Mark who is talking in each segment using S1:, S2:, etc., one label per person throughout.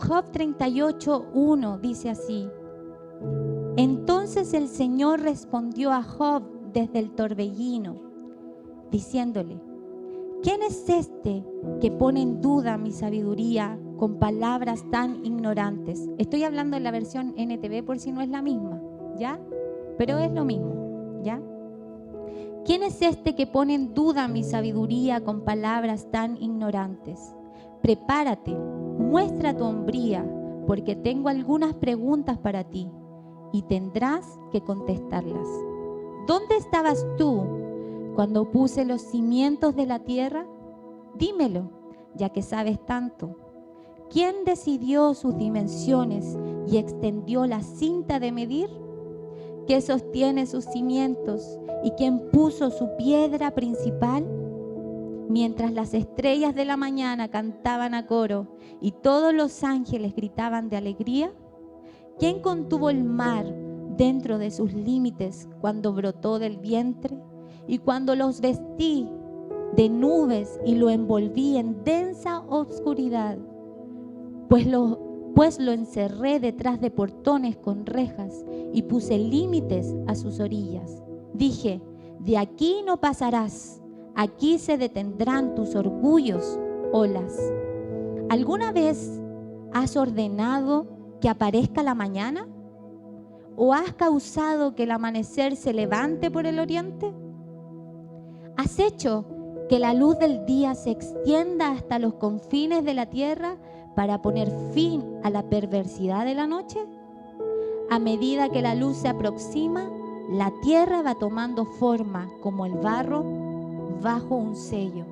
S1: Job 38:1 dice así: entonces el Señor respondió a Job desde el torbellino, diciéndole: ¿quién es este que pone en duda mi sabiduría con palabras tan ignorantes? Estoy hablando en la versión NTV por si no es la misma, ¿ya? Pero es lo mismo, ¿ya? ¿Quién es este que pone en duda mi sabiduría con palabras tan ignorantes? Prepárate, muestra tu hombría, porque tengo algunas preguntas para ti y tendrás que contestarlas. ¿Dónde estabas tú cuando puse los cimientos de la tierra? Dímelo, ya que sabes tanto. ¿Quién decidió sus dimensiones y extendió la cinta de medir? ¿Qué sostiene sus cimientos y quién puso su piedra principal? Mientras las estrellas de la mañana cantaban a coro y todos los ángeles gritaban de alegría, ¿quién contuvo el mar dentro de sus límites cuando brotó del vientre y cuando los vestí de nubes y lo envolví en densa oscuridad? Pues lo encerré detrás de portones con rejas y puse límites a sus orillas. Dije: de aquí no pasarás, aquí se detendrán tus orgullos, olas. ¿Alguna vez has ordenado que aparezca la mañana? ¿O has causado que el amanecer se levante por el oriente? ¿Has hecho que la luz del día se extienda hasta los confines de la tierra para poner fin a la perversidad de la noche? A medida que la luz se aproxima, la tierra va tomando forma como el barro bajo un sello.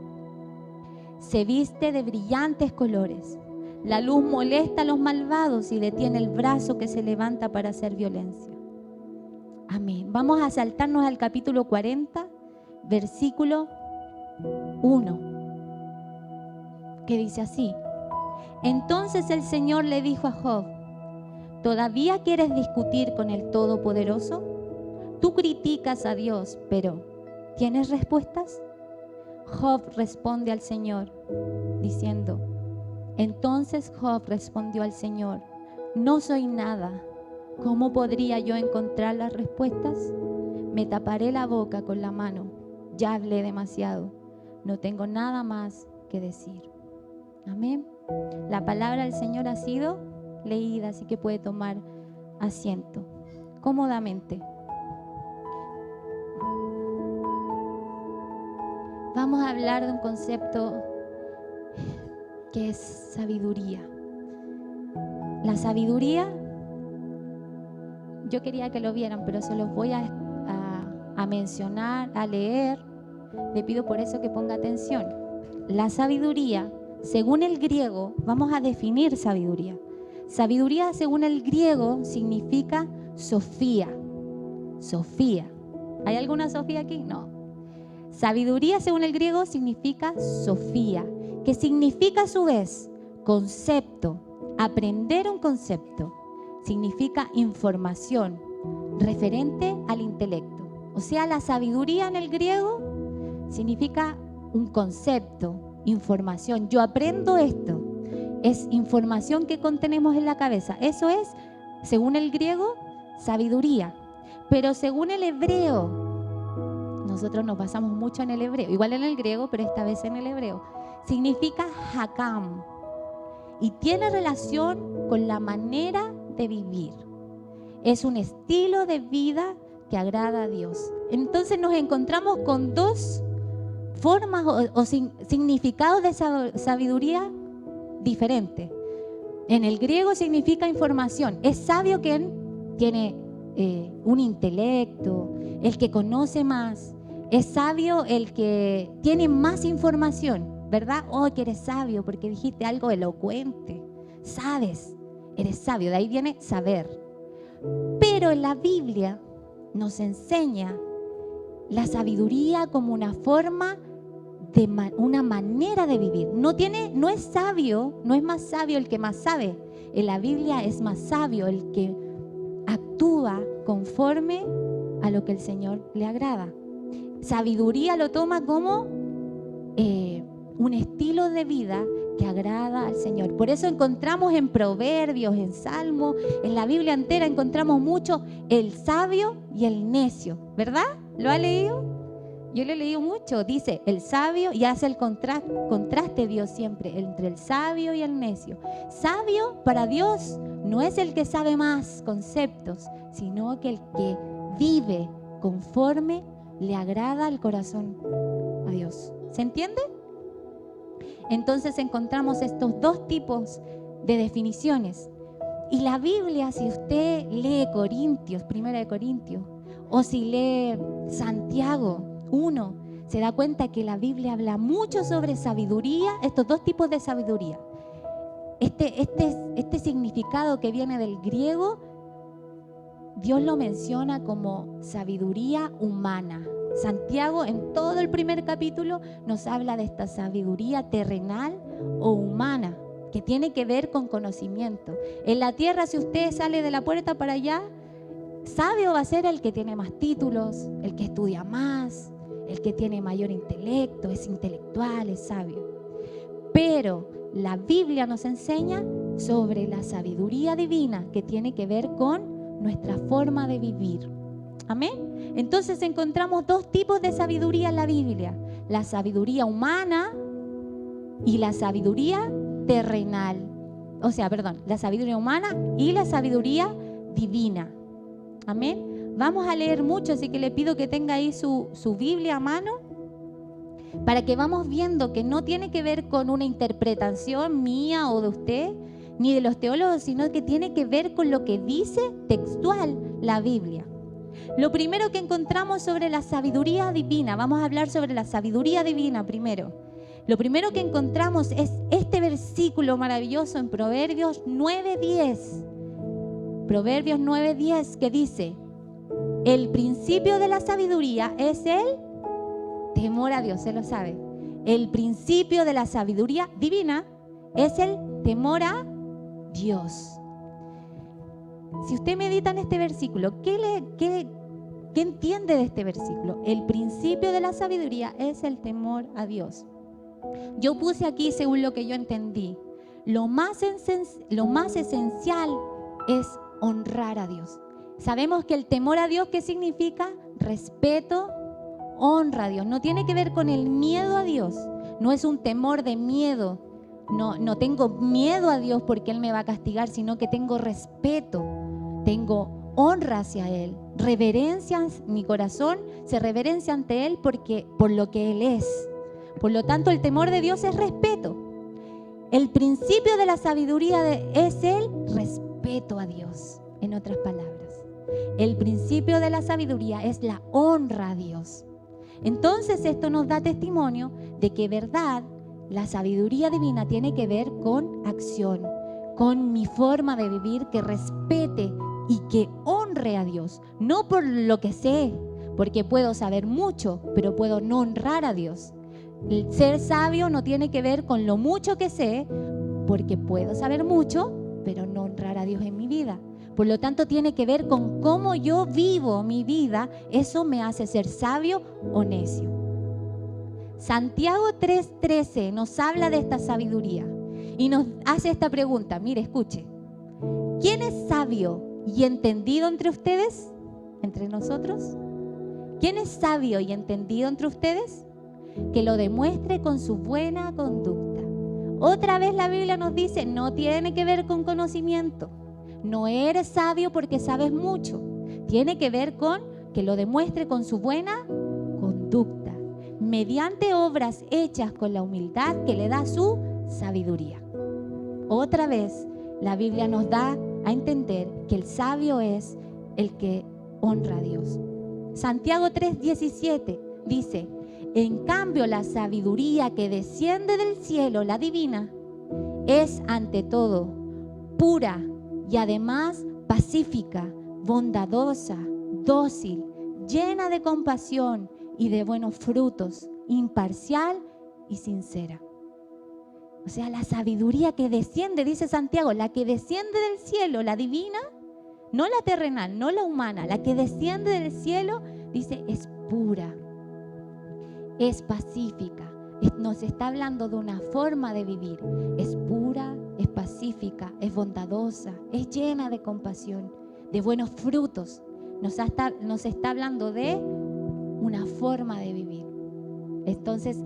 S1: Se viste de brillantes colores. La luz molesta a los malvados y detiene el brazo que se levanta para hacer violencia. Amén. Vamos a saltarnos al capítulo 40, versículo 1, que dice así: entonces el Señor le dijo a Job: ¿todavía quieres discutir con el Todopoderoso? Tú criticas a Dios, pero ¿tienes respuestas? Job responde al Señor diciendo: entonces Job respondió al Señor: no soy nada. ¿Cómo podría yo encontrar las respuestas? Me taparé la boca con la mano. Ya hablé demasiado. No tengo nada más que decir. Amén. La palabra del Señor ha sido leída, así que puede tomar asiento cómodamente. Vamos a hablar de un concepto que es sabiduría. La sabiduría, yo quería que lo vieran, pero se los voy a mencionar, a leer. Le pido por eso que ponga atención. La sabiduría, según el griego, vamos a definir sabiduría. Sabiduría, según el griego, significa Sofía. Sofía. ¿Hay alguna Sofía aquí? No. Sabiduría, según el griego, significa Sofía, que significa a su vez concepto. Aprender un concepto significa información referente al intelecto. O sea, la sabiduría en el griego significa un concepto, información. Yo aprendo esto. Es información que contenemos en la cabeza. Eso es, según el griego, sabiduría. Pero según el hebreo, nosotros nos basamos mucho en el hebreo, igual en el griego, pero esta vez en el hebreo, significa hakam y tiene relación con la manera de vivir. Es un estilo de vida que agrada a Dios. Entonces nos encontramos con dos formas o significados de sabiduría diferentes. En el griego significa información. Es sabio quien tiene un intelecto, el que conoce más. Es sabio el que tiene más información, ¿verdad? Oh, que eres sabio porque dijiste algo elocuente. Sabes, eres sabio. De ahí viene saber. Pero en la Biblia nos enseña la sabiduría como una forma de una manera de vivir. No es sabio, no es más sabio el que más sabe. En la Biblia es más sabio el que actúa conforme a lo que el Señor le agrada. Sabiduría lo toma como un estilo de vida que agrada al Señor. Por eso encontramos en Proverbios, en Salmo, en la Biblia entera encontramos mucho el sabio y el necio, ¿verdad? ¿Lo ha leído? Yo lo he leído mucho. Dice el sabio y hace el contraste Dios siempre entre el sabio y el necio. Sabio para Dios no es el que sabe más conceptos, sino que el que vive conforme le agrada al corazón a Dios. ¿Se entiende? Entonces encontramos estos dos tipos de definiciones. Y la Biblia, si usted lee Corintios, 1 Corintios, o si lee Santiago 1, se da cuenta que la Biblia habla mucho sobre sabiduría, estos dos tipos de sabiduría. Este significado que viene del griego, Dios lo menciona como sabiduría humana. Santiago en todo el primer capítulo nos habla de esta sabiduría terrenal o humana que tiene que ver con conocimiento. En la tierra, si usted sale de la puerta para allá, sabio va a ser el que tiene más títulos, el que estudia más, el que tiene mayor intelecto, es intelectual, es sabio. Pero la Biblia nos enseña sobre la sabiduría divina que tiene que ver con nuestra forma de vivir. Amén. Entonces encontramos dos tipos de sabiduría en la Biblia: la sabiduría humana y la sabiduría terrenal. La sabiduría humana y la sabiduría divina. Amén. Vamos a leer mucho, así que le pido que tenga ahí su Biblia a mano para que vamos viendo que no tiene que ver con una interpretación mía o de usted, ni de los teólogos, sino que tiene que ver con lo que dice textual la Biblia. Lo primero que encontramos sobre la sabiduría divina, vamos a hablar sobre la sabiduría divina primero. Lo primero que encontramos es este versículo maravilloso en Proverbios 9:10. Proverbios 9:10 que dice: el principio de la sabiduría es el temor a Dios, se lo sabe. El principio de la sabiduría divina es el temor a Dios. Si usted medita en este versículo, ¿qué entiende de este versículo? El principio de la sabiduría es el temor a Dios. Yo puse aquí, según lo que yo entendí, lo más esencial es honrar a Dios. Sabemos que el temor a Dios, ¿qué significa? Respeto, honra a Dios. No tiene que ver con el miedo a Dios. No es un temor de miedo. No tengo miedo a Dios porque Él me va a castigar, sino que tengo respeto, tengo honra hacia Él, reverencia, mi corazón se reverencia ante Él por lo que Él es. Por lo tanto, el temor de Dios es respeto. El principio de la sabiduría es el respeto a Dios, en otras palabras. El principio de la sabiduría es la honra a Dios. Entonces, esto nos da testimonio de que, verdad, la sabiduría divina tiene que ver con acción, con mi forma de vivir que respete y que honre a Dios. No por lo que sé, porque puedo saber mucho, pero puedo no honrar a Dios. El ser sabio no tiene que ver con lo mucho que sé, porque puedo saber mucho, pero no honrar a Dios en mi vida. Por lo tanto, tiene que ver con cómo yo vivo mi vida. Eso me hace ser sabio o necio. Santiago 3:13 nos habla de esta sabiduría y nos hace esta pregunta. Mire, escuche. ¿Quién es sabio y entendido entre ustedes? ¿Entre nosotros? ¿Quién es sabio y entendido entre ustedes? Que lo demuestre con su buena conducta. Otra vez la Biblia nos dice, no tiene que ver con conocimiento. No eres sabio porque sabes mucho. Tiene que ver con que lo demuestre con su buena conducta, mediante obras hechas con la humildad que le da su sabiduría. Otra vez la Biblia nos da a entender que el sabio es el que honra a Dios. Santiago 3:17 dice: en cambio, la sabiduría que desciende del cielo, la divina, es ante todo pura y además pacífica, bondadosa, dócil, llena de compasión y de buenos frutos, imparcial y sincera. O sea, la sabiduría que desciende, dice Santiago, la que desciende del cielo, la divina, no la terrenal, no la humana, la que desciende del cielo, dice, es pura. Es pacífica, nos está hablando de una forma de vivir. Es pura, es pacífica, es bondadosa, es llena de compasión, de buenos frutos. Nos está hablando de una forma de vivir. Entonces,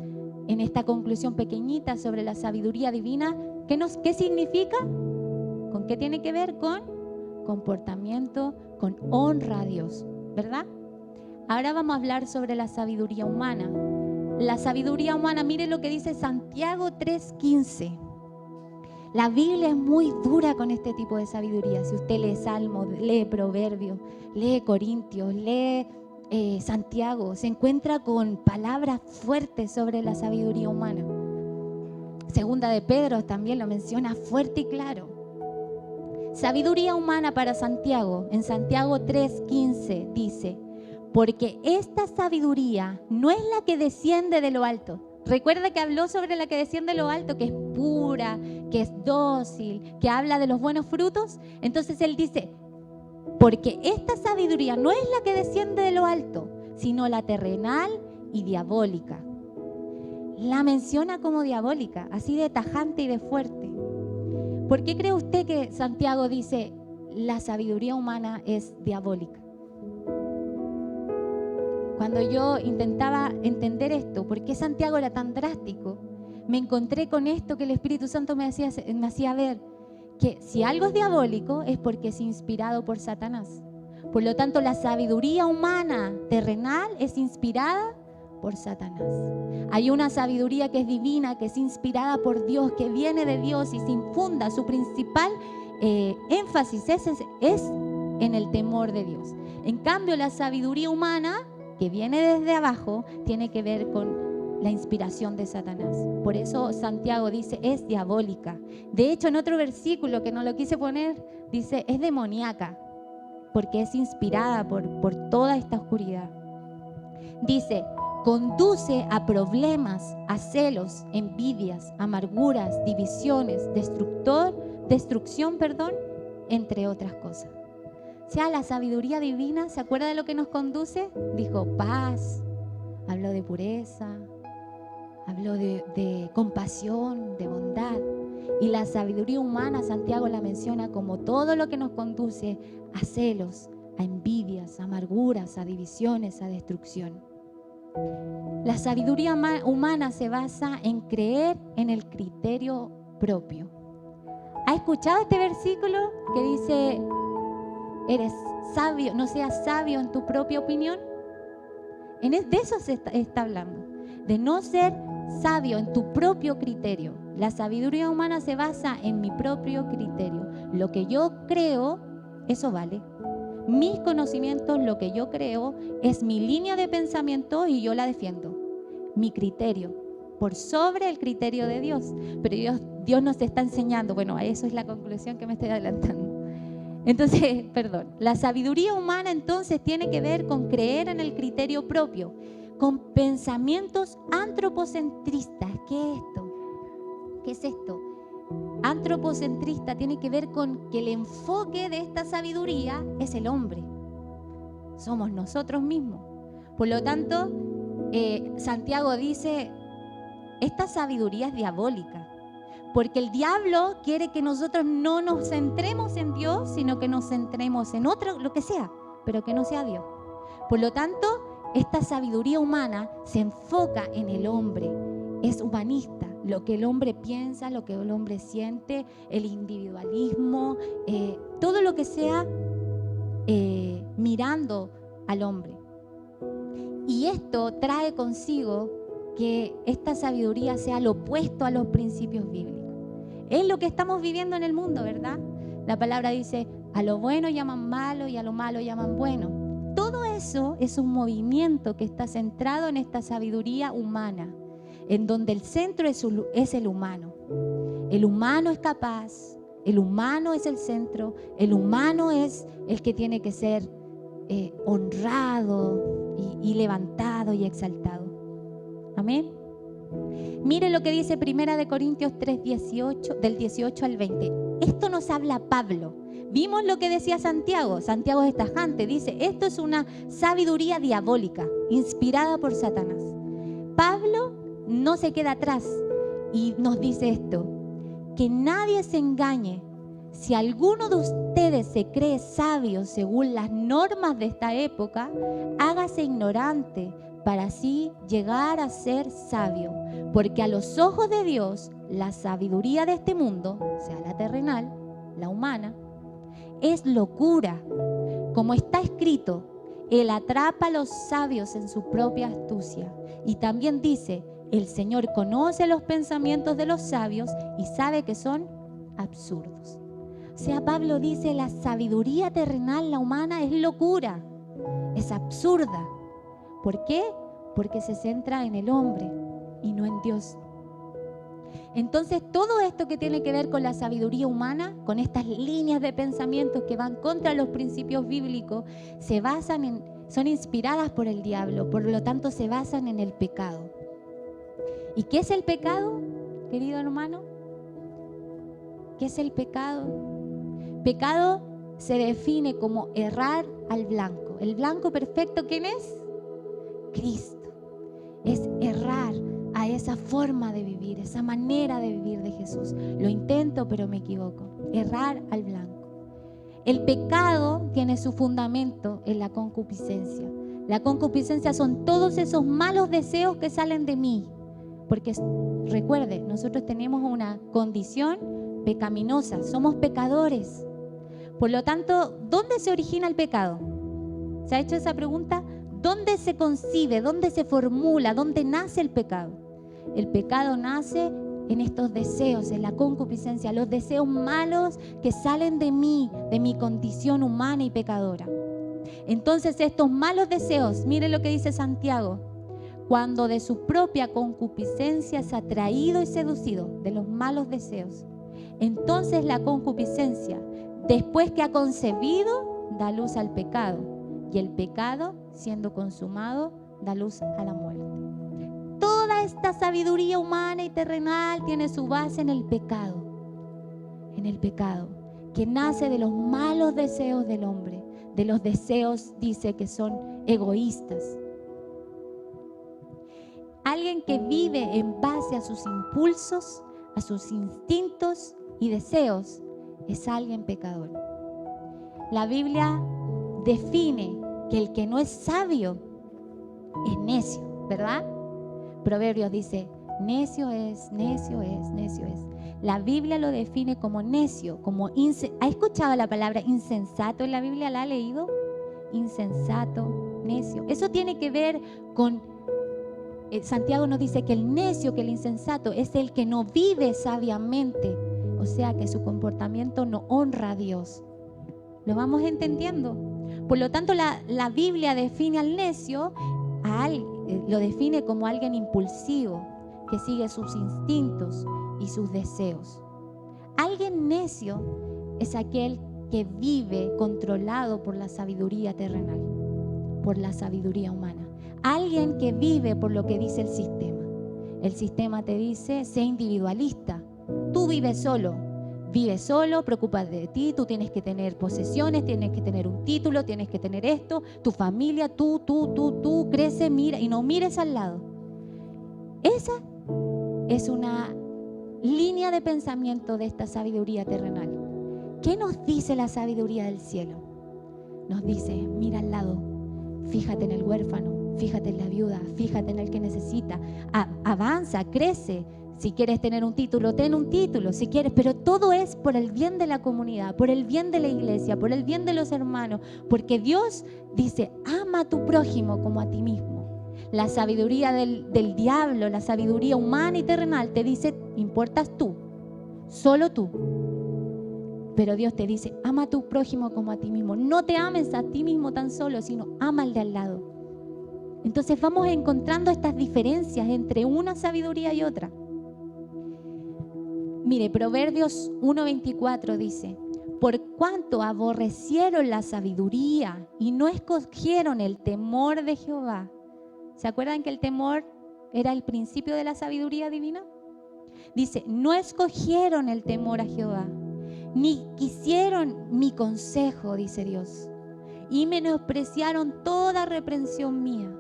S1: en esta conclusión pequeñita sobre la sabiduría divina, ¿qué significa? ¿Con qué tiene que ver? Con comportamiento, con honra a Dios, ¿verdad? Ahora vamos a hablar sobre la sabiduría humana. La sabiduría humana, mire lo que dice Santiago 3:15. La Biblia es muy dura con este tipo de sabiduría. Si usted lee Salmos, lee Proverbios, lee Corintios, lee Santiago, se encuentra con palabras fuertes sobre la sabiduría humana. Segunda de Pedro también lo menciona fuerte y claro. Sabiduría humana para Santiago, en Santiago 3:15 dice: porque esta sabiduría no es la que desciende de lo alto. Recuerda que habló sobre la que desciende de lo alto, que es pura, que es dócil, que habla de los buenos frutos. Entonces él dice, porque esta sabiduría no es la que desciende de lo alto, sino la terrenal y diabólica. La menciona como diabólica, así de tajante y de fuerte. ¿Por qué cree usted que Santiago dice la sabiduría humana es diabólica? Cuando yo intentaba entender esto, ¿por qué Santiago era tan drástico? Me encontré con esto que el Espíritu Santo me hacía ver, que si algo es diabólico es porque es inspirado por Satanás. Por lo tanto, la sabiduría humana terrenal es inspirada por Satanás. Hay una sabiduría que es divina, que es inspirada por Dios, que viene de Dios y se infunda. Su principal énfasis es en el temor de Dios. En cambio, la sabiduría humana, que viene desde abajo, tiene que ver con la inspiración de Satanás. Por eso Santiago dice, es diabólica. De hecho, en otro versículo que no lo quise poner, dice, es demoníaca, porque es inspirada por toda esta oscuridad. Dice, conduce a problemas, a celos, envidias, amarguras, divisiones, destrucción, entre otras cosas. O sea, la sabiduría divina, ¿se acuerda de lo que nos conduce? Dijo paz, habló de pureza, habló de compasión, de bondad. Y la sabiduría humana, Santiago la menciona como todo lo que nos conduce a celos, a envidias, a amarguras, a divisiones, a destrucción. La sabiduría humana se basa en creer en el criterio propio. ¿Ha escuchado este versículo que dice, eres sabio, no seas sabio en tu propia opinión? De eso se está hablando, de no ser sabio en tu propio criterio. La sabiduría humana se basa en mi propio criterio. Lo que yo creo, eso vale. Mis conocimientos, lo que yo creo, es mi línea de pensamiento y yo la defiendo. Mi criterio, por sobre el criterio de Dios. Pero Dios nos está enseñando, bueno, eso es la conclusión que me estoy adelantando. Entonces, la sabiduría humana entonces tiene que ver con creer en el criterio propio, con pensamientos antropocentristas. ¿Qué es esto? ¿Qué es esto? Antropocentrista tiene que ver con que el enfoque de esta sabiduría es el hombre. Somos nosotros mismos. Por lo tanto, Santiago dice, esta sabiduría es diabólica. Porque el diablo quiere que nosotros no nos centremos en Dios, sino que nos centremos en otro, lo que sea, pero que no sea Dios. Por lo tanto, esta sabiduría humana se enfoca en el hombre, es humanista, lo que el hombre piensa, lo que el hombre siente, el individualismo, todo lo que sea mirando al hombre. Y esto trae consigo que esta sabiduría sea lo opuesto a los principios bíblicos. Es lo que estamos viviendo en el mundo, ¿verdad? La palabra dice, a lo bueno llaman malo y a lo malo llaman bueno. Todo eso es un movimiento que está centrado en esta sabiduría humana, en donde el centro es el humano. El humano es capaz, el humano es el centro, el humano es el que tiene que ser honrado y levantado y exaltado. Amén. Mire lo que dice 1 Corintios 3:18, del 18 al 20. Esto nos habla Pablo. Vimos lo que decía Santiago. Santiago es tajante. Dice, esto es una sabiduría diabólica, inspirada por Satanás. Pablo no se queda atrás y nos dice esto: que nadie se engañe. Si alguno de ustedes se cree sabio según las normas de esta época, hágase ignorante para así llegar a ser sabio. Porque a los ojos de Dios, la sabiduría de este mundo, sea la terrenal, la humana, es locura. Como está escrito, Él atrapa a los sabios en su propia astucia. Y también dice, el Señor conoce los pensamientos de los sabios y sabe que son absurdos. O sea, Pablo dice, la sabiduría terrenal, la humana, es locura, es absurda. ¿Por qué? Porque se centra en el hombre y no en Dios. Entonces, todo esto que tiene que ver con la sabiduría humana, con estas líneas de pensamiento que van contra los principios bíblicos, son inspiradas por el diablo, por lo tanto se basan en el pecado. ¿Y qué es el pecado, querido hermano? ¿Qué es el pecado? Pecado se define como errar al blanco. ¿El blanco perfecto quién es? Cristo. Es errar a esa forma de vivir, esa manera de vivir de Jesús. Lo intento, pero me equivoco. Errar al blanco. El pecado tiene su fundamento en la concupiscencia. La concupiscencia son todos esos malos deseos que salen de mí. Porque recuerde, nosotros tenemos una condición pecaminosa, somos pecadores. Por lo tanto, ¿dónde se origina el pecado? ¿Se ha hecho esa pregunta? ¿Dónde se concibe? ¿Dónde se formula? ¿Dónde nace el pecado? El pecado nace en estos deseos, en la concupiscencia, los deseos malos que salen de mi condición humana y pecadora. Entonces, estos malos deseos, miren lo que dice Santiago, cuando de su propia concupiscencia es atraído y seducido de los malos deseos, entonces la concupiscencia, después que ha concebido, da luz al pecado, y el pecado, siendo consumado, da luz a la muerte. Toda esta sabiduría humana y terrenal tiene su base en el pecado, que nace de los malos deseos del hombre, de los deseos, dice, que son egoístas. Alguien que vive en base a sus impulsos, a sus instintos y deseos, es alguien pecador. La Biblia define que el que no es sabio es necio, ¿verdad? Proverbios dice, necio es. La Biblia lo define como necio, como ¿ha escuchado la palabra insensato en la Biblia? ¿La ha leído? Insensato, necio. Eso tiene que ver con, Santiago nos dice que el necio, que el insensato es el que no vive sabiamente, o sea que su comportamiento no honra a Dios. ¿Lo vamos entendiendo? Por lo tanto, la Biblia define al necio, lo define como alguien impulsivo, que sigue sus instintos y sus deseos. Alguien necio es aquel que vive controlado por la sabiduría terrenal, por la sabiduría humana. Alguien que vive por lo que dice el sistema. El sistema te dice, sé individualista. Tú vives solo, preocúpate de ti, tú tienes que tener posesiones, tienes que tener un título, tienes que tener esto, tu familia, tú, crece, mira y no mires al lado. Esa es una línea de pensamiento de esta sabiduría terrenal. ¿Qué nos dice la sabiduría del cielo? Nos dice, mira al lado, fíjate en el huérfano, fíjate en la viuda, fíjate en el que necesita, avanza, crece. Si quieres tener un título, ten un título, si quieres, pero todo es por el bien de la comunidad, por el bien de la iglesia, por el bien de los hermanos, porque Dios dice, ama a tu prójimo como a ti mismo. La sabiduría del diablo, la sabiduría humana y terrenal te dice, importas tú, solo tú. Pero Dios te dice, ama a tu prójimo como a ti mismo. No te ames a ti mismo tan solo, sino ama al de al lado. Entonces vamos encontrando estas diferencias entre una sabiduría y otra. Mire, Proverbios 1:24 dice, por cuanto aborrecieron la sabiduría y no escogieron el temor de Jehová. ¿Se acuerdan que el temor era el principio de la sabiduría divina? Dice, no escogieron el temor a Jehová, ni quisieron mi consejo, dice Dios, y menospreciaron toda reprensión mía.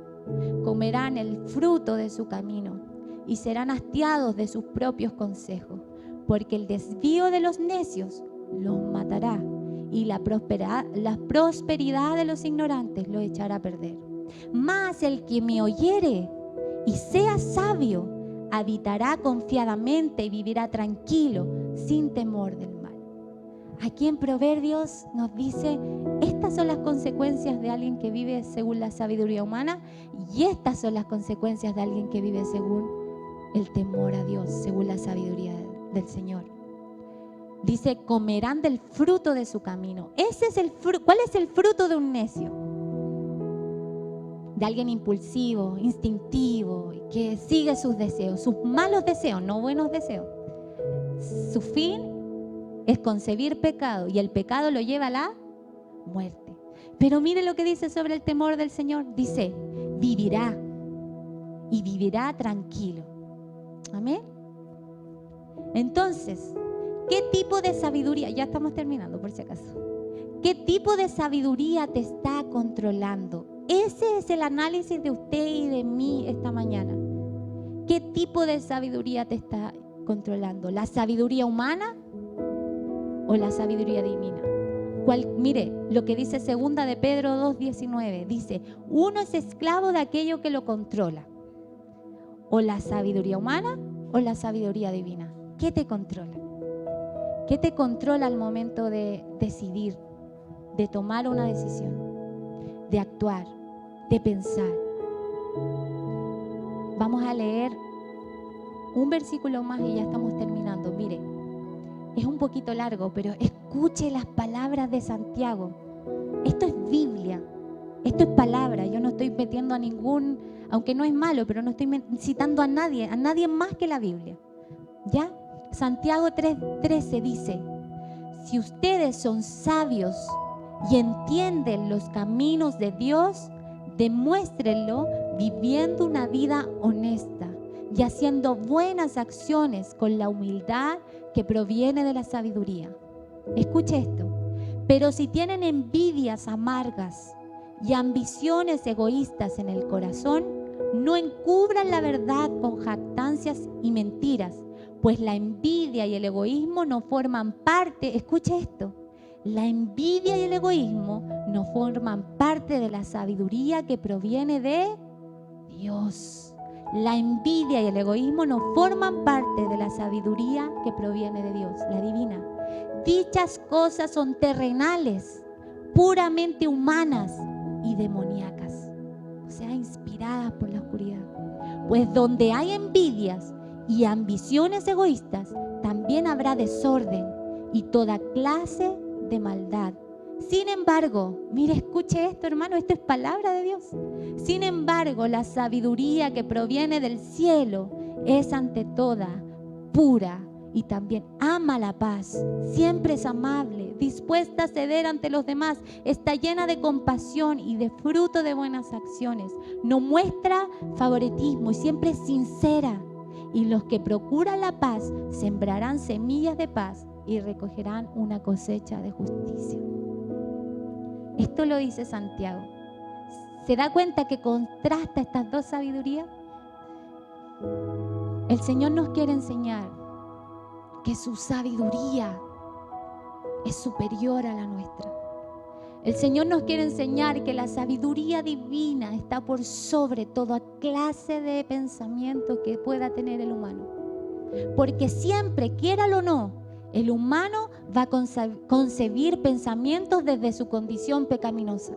S1: Comerán el fruto de su camino y serán hastiados de sus propios consejos, porque el desvío de los necios los matará y la prosperidad de los ignorantes los echará a perder. Mas el que me oyere y sea sabio, habitará confiadamente y vivirá tranquilo, sin temor del mal. Aquí en Proverbios nos dice, estas son las consecuencias de alguien que vive según la sabiduría humana y estas son las consecuencias de alguien que vive según el temor a Dios, según la sabiduría del Señor. Dice, comerán del fruto de su camino. Ese es el fruto. ¿Cuál es el fruto de un necio? De alguien impulsivo, instintivo, que sigue sus deseos, sus malos deseos, no buenos deseos. Su fin es concebir pecado y el pecado lo lleva a la muerte. Pero mire lo que dice sobre el temor del Señor. Dice, vivirá y vivirá tranquilo. Amén. Entonces, ¿qué tipo de sabiduría? Ya estamos terminando por si acaso. ¿Qué tipo de sabiduría te está controlando? Ese es el análisis de usted y de mí esta mañana. ¿Qué tipo de sabiduría te está controlando? ¿La sabiduría humana o la sabiduría divina? Mire lo que dice 2 de Pedro 2:19. Dice, uno es esclavo de aquello que lo controla. O la sabiduría humana o la sabiduría divina. ¿Qué te controla? ¿Qué te controla al momento de decidir, de tomar una decisión, de actuar, de pensar? Vamos a leer un versículo más y ya estamos terminando. Mire, es un poquito largo, pero escuche las palabras de Santiago. Esto es Biblia, esto es palabra. Yo no estoy metiendo a ningún, aunque no es malo, pero no estoy citando a nadie más que la Biblia. ¿Ya? Santiago 3:13 dice, si ustedes son sabios y entienden los caminos de Dios, demuéstrenlo viviendo una vida honesta y haciendo buenas acciones con la humildad que proviene de la sabiduría. Escuche esto. Pero si tienen envidias amargas y ambiciones egoístas en el corazón, no encubran la verdad con jactancias y mentiras, pues la envidia y el egoísmo no forman parte, escuche esto, la envidia y el egoísmo no forman parte de la sabiduría que proviene de Dios. La envidia y el egoísmo no forman parte de la sabiduría que proviene de Dios, la divina. Dichas cosas son terrenales, puramente humanas y demoníacas, o sea, inspiradas por la oscuridad. Pues donde hay envidias y ambiciones egoístas, también habrá desorden y toda clase de maldad. Sin embargo, mire, escuche esto, hermano, esto es palabra de Dios. Sin embargo, la sabiduría que proviene del cielo es ante toda pura y también ama la paz, siempre es amable, dispuesta a ceder ante los demás, está llena de compasión y de fruto de buenas acciones, no muestra favoritismo y siempre es sincera. Y los que procuran la paz sembrarán semillas de paz y recogerán una cosecha de justicia. Esto lo dice Santiago. ¿Se da cuenta que contrasta estas dos sabidurías? El Señor nos quiere enseñar que su sabiduría es superior a la nuestra. El Señor nos quiere enseñar que la sabiduría divina está por sobre toda clase de pensamiento que pueda tener el humano. Porque siempre, quiéralo o no, el humano va a concebir pensamientos desde su condición pecaminosa.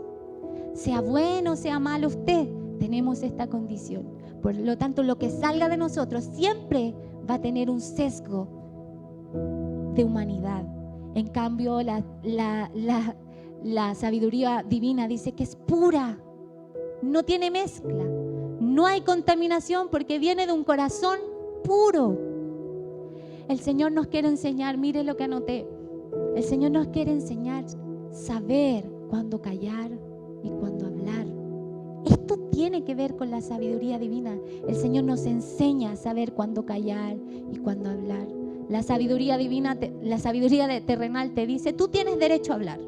S1: Sea bueno, sea malo usted, tenemos esta condición. Por lo tanto, lo que salga de nosotros siempre va a tener un sesgo de humanidad. En cambio, la sabiduría divina dice que es pura, no tiene mezcla, no hay contaminación porque viene de un corazón puro. El Señor nos quiere enseñar, mire lo que anoté, el Señor nos quiere enseñar saber cuándo callar y cuándo hablar. Esto tiene que ver con la sabiduría divina. El Señor nos enseña a saber cuándo callar y cuándo hablar. La sabiduría divina, la sabiduría terrenal te dice, tú tienes derecho a hablar,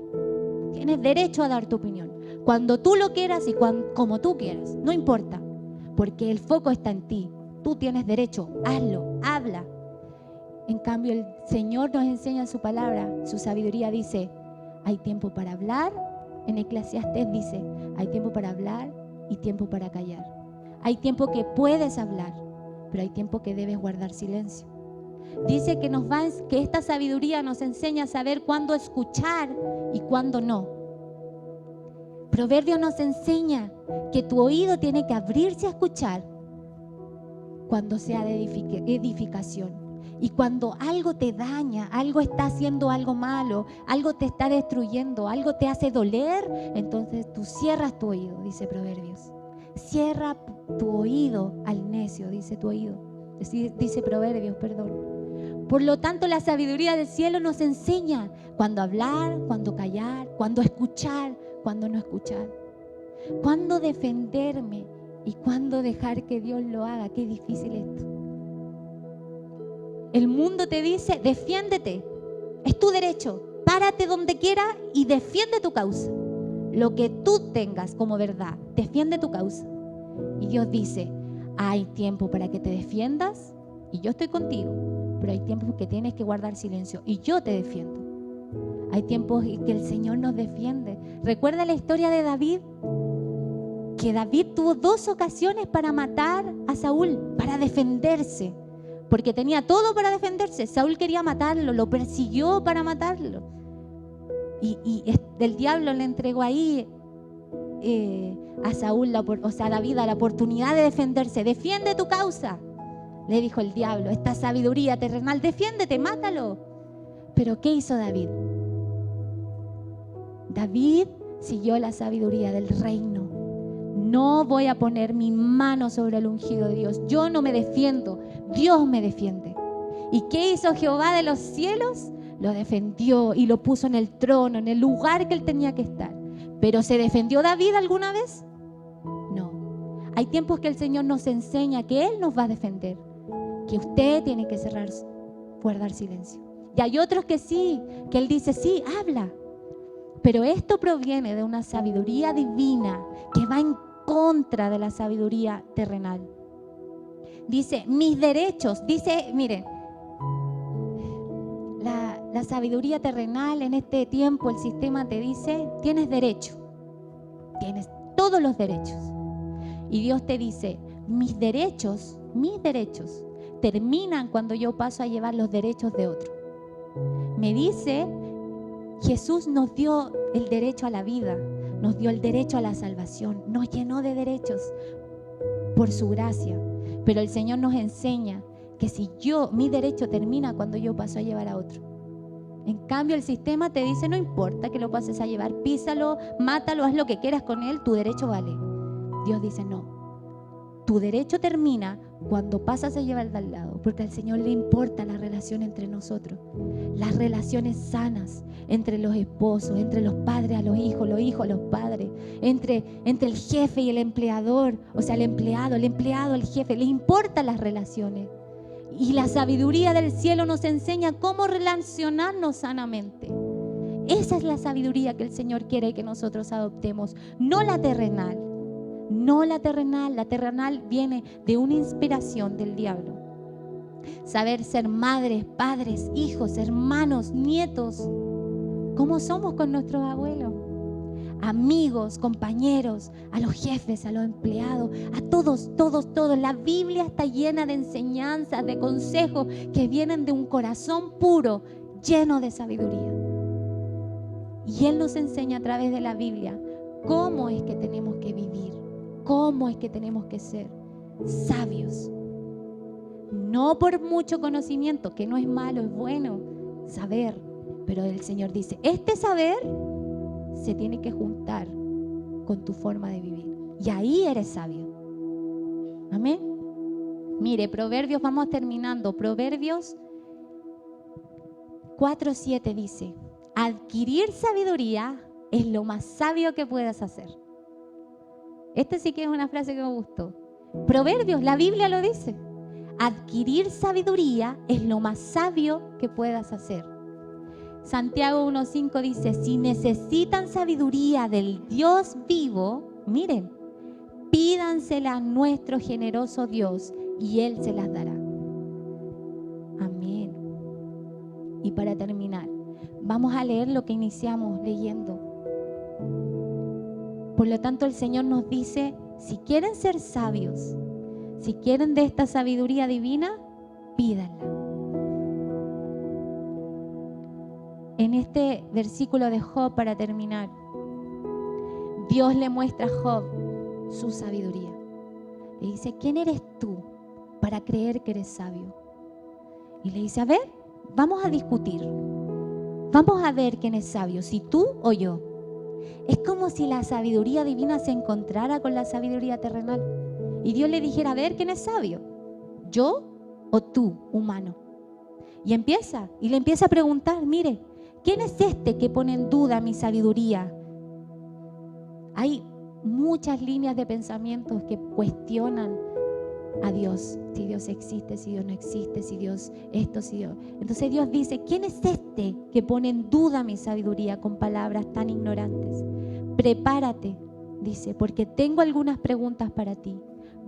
S1: tienes derecho a dar tu opinión, cuando tú lo quieras y como tú quieras, no importa, porque el foco está en ti. tú tienes derecho, hazlo, habla. En cambio, el Señor nos enseña en su palabra, su sabiduría dice, hay tiempo para hablar. En Eclesiastés dice, hay tiempo para hablar y tiempo para callar. Hay tiempo que puedes hablar, pero hay tiempo que debes guardar silencio. Dice que esta sabiduría nos enseña a saber cuándo escuchar y cuándo no. Proverbios nos enseña que tu oído tiene que abrirse a escuchar cuando sea de edificación. Y cuando algo te daña, algo está haciendo algo malo, algo te está destruyendo, algo te hace doler, entonces tú cierras tu oído, dice Proverbios. Cierra tu oído al necio, dice Proverbios, perdón. Por lo tanto, la sabiduría del cielo nos enseña cuándo hablar, cuándo callar, cuándo escuchar, cuándo no escuchar. Cuándo defenderme y cuándo dejar que Dios lo haga. Qué difícil esto. El mundo te dice, defiéndete, es tu derecho, párate donde quieras y defiende tu causa. Lo que tú tengas como verdad, defiende tu causa. Y Dios dice, hay tiempo para que te defiendas y yo estoy contigo, pero hay tiempos que tienes que guardar silencio y yo te defiendo. Hay tiempos que el Señor nos defiende. ¿Recuerda la historia de David? Que David tuvo 2 ocasiones para matar a Saúl, para defenderse. Porque tenía todo para defenderse. Saúl quería matarlo, lo persiguió para matarlo. Y el diablo le entregó ahí a Saúl, a David, la oportunidad de defenderse. Defiende tu causa, le dijo el diablo. Esta sabiduría terrenal, defiéndete, mátalo. Pero ¿qué hizo David? David siguió la sabiduría del reino. No voy a poner mi mano sobre el ungido de Dios. Yo no me defiendo, Dios me defiende. ¿Y qué hizo Jehová de los cielos? Lo defendió y lo puso en el trono, en el lugar que él tenía que estar. ¿Pero se defendió David alguna vez? No. Hay tiempos que el Señor nos enseña que Él nos va a defender, que usted tiene que guardar silencio. Y hay otros que sí, que Él dice, sí, habla. Pero esto proviene de una sabiduría divina que va en contra de la sabiduría terrenal. Dice, mis derechos, miren, la sabiduría terrenal en este tiempo, el sistema te dice, tienes derecho, tienes todos los derechos. Y Dios te dice, mis derechos terminan cuando yo paso a llevar los derechos de otro. Me dice, Jesús nos dio el derecho a la vida, nos dio el derecho a la salvación, nos llenó de derechos por su gracia. Pero el Señor nos enseña que mi derecho termina cuando yo paso a llevar a otro. En cambio, el sistema te dice, no importa que lo pases a llevar, písalo, mátalo, haz lo que quieras con él, tu derecho vale. Dios dice, no, tu derecho termina cuando pasas a llevar al lado, porque al Señor le importa la relación entre nosotros, las relaciones sanas entre los esposos, entre los padres a los hijos a los padres, entre el jefe y el empleador, o sea, el empleado al jefe, le importan las relaciones. Y la sabiduría del cielo nos enseña cómo relacionarnos sanamente. Esa es la sabiduría que el Señor quiere que nosotros adoptemos, no la terrenal. No la terrenal. La terrenal viene de una inspiración del diablo. Saber ser madres, padres, hijos, hermanos, nietos. ¿Cómo somos con nuestros abuelos? Amigos, compañeros, a los jefes, a los empleados, a todos. La Biblia está llena de enseñanzas, de consejos que vienen de un corazón puro, lleno de sabiduría. Y Él nos enseña a través de la Biblia cómo es que tenemos que vivir, cómo es que tenemos que ser sabios. No por mucho conocimiento, que no es malo, es bueno saber. Pero el Señor dice, este saber se tiene que juntar con tu forma de vivir. Y ahí eres sabio. Amén. Mire, Proverbios, vamos terminando. Proverbios 4:7 dice, adquirir sabiduría es lo más sabio que puedas hacer. Esta sí que es una frase que me gustó. Proverbios, la Biblia lo dice. Adquirir sabiduría es lo más sabio que puedas hacer. Santiago 1:5 dice, si necesitan sabiduría del Dios vivo, miren, pídansela a nuestro generoso Dios y Él se las dará. Amén. Y para terminar, vamos a leer lo que iniciamos leyendo. Por lo tanto, el Señor nos dice, si quieren ser sabios, si quieren de esta sabiduría divina, pídanla. En este versículo de Job, para terminar, Dios le muestra a Job su sabiduría. Le dice, ¿quién eres tú para creer que eres sabio? Y le dice, a ver, vamos a discutir. Vamos a ver quién es sabio, si tú o yo. Es como si la sabiduría divina se encontrara con la sabiduría terrenal. Y Dios le dijera, a ver, ¿quién es sabio? ¿Yo o tú, humano? Y le empieza a preguntar, mire, ¿quién es este que pone en duda mi sabiduría? Hay muchas líneas de pensamientos que cuestionan a Dios, si Dios existe, si Dios no existe, si Dios esto, si Dios... Entonces Dios dice, ¿quién es este que pone en duda mi sabiduría con palabras tan ignorantes? Prepárate, dice, porque tengo algunas preguntas para ti.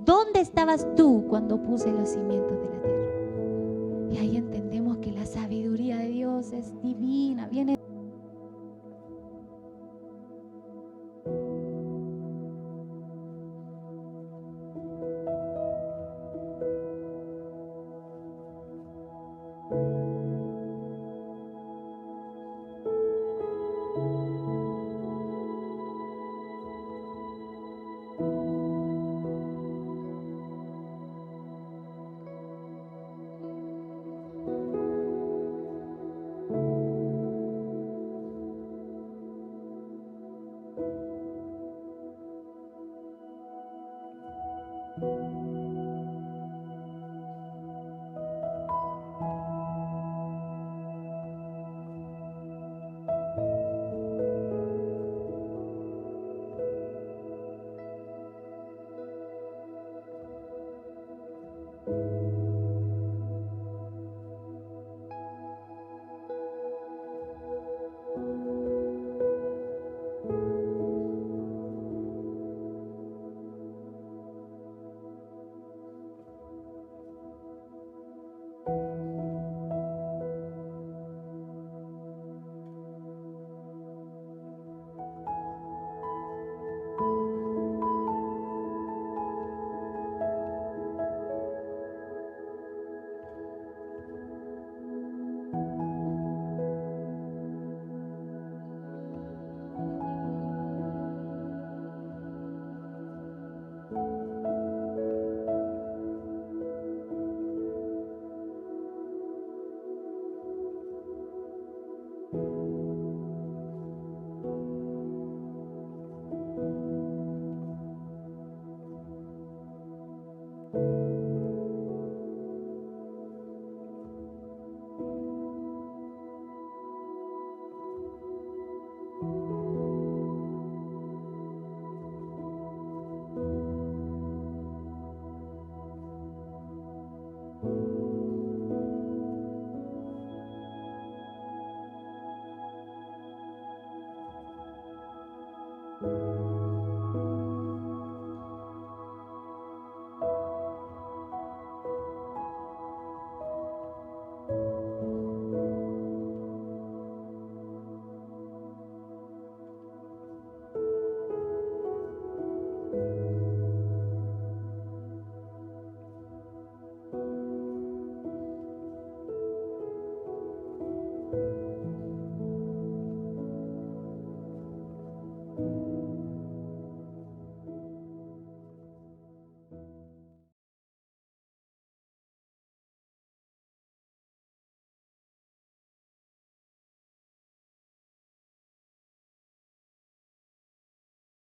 S1: ¿Dónde estabas tú cuando puse los cimientos de la tierra? Y ahí entendemos que la sabiduría de Dios es divina, viene